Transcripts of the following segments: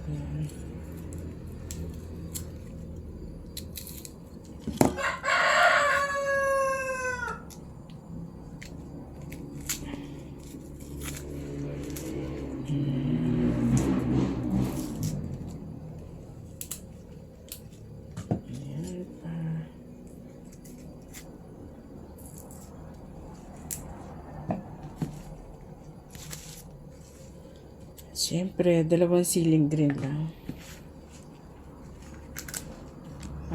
Ayan. Siyempre, dalawang ceiling green lang.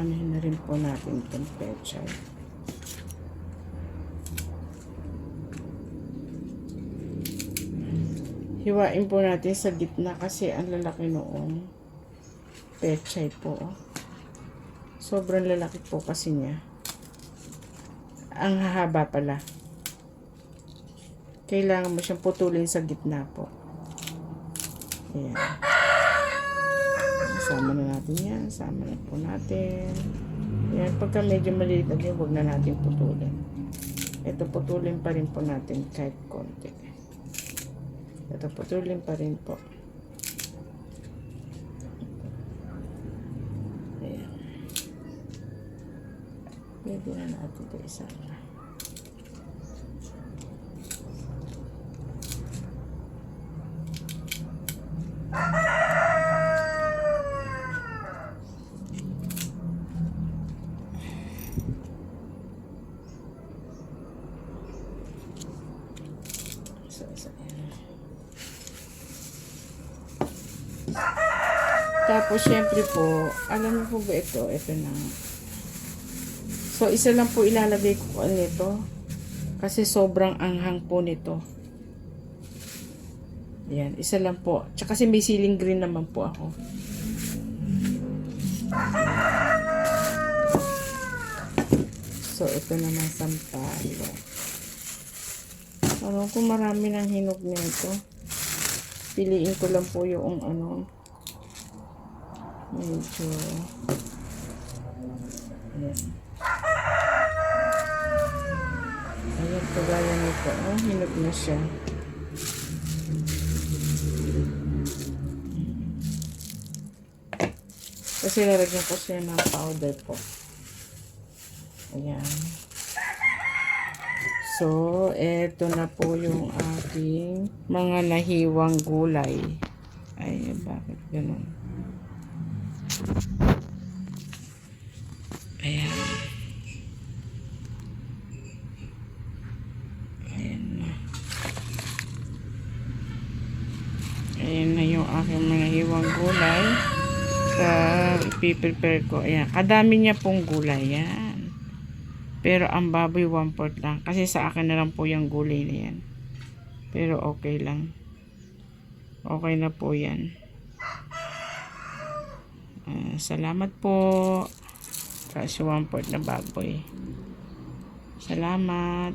Anuhin na rin po natin itong pechay. Hiwain po natin sa gitna kasi ang lalaki noong pechay po. Sobrang lalaki po kasi niya. Ang hahaba pala. Kailangan mo siyang putulin sa gitna po. Ayan. Sama na natin yan. Sama na po natin. Ayan. Pagka medyo maliit na din, huwag na natin putulin. Ito putulin pa rin po natin kahit konti. Ito putulin pa rin po. Ayan. Pwede na natin ito isama. Tapos, syempre po, alam mo po ba ito? Ito na. So, isa lang po ilalagay ko nito. Kasi sobrang anghang po nito. Ayan, isa lang po. Tsaka kasi may ceiling green naman po ako. So, ito naman sampalo. Ano, kung marami ng hinog nito, piliin ko lang po yung medyo ayan. Ayan, kagaya nito. Oh, hinog na siya. Kasi nalagyan ko siya ng powder po. Ayan. So, eto na po yung ating mga nahiwang gulay. Ay, bakit ganun? Ayan. Ayan na. Ayan na yung aking mga hiwang gulay. Sa ipiprepare ko. Ayan. Kadami niya pong gulay. Yan. Pero ang baboy 1/4 lang. Kasi sa akin na lang po yung gulay na yan. Pero okay lang. Okay na po yan. Salamat po. Kasi 1/4 na baboy. Salamat.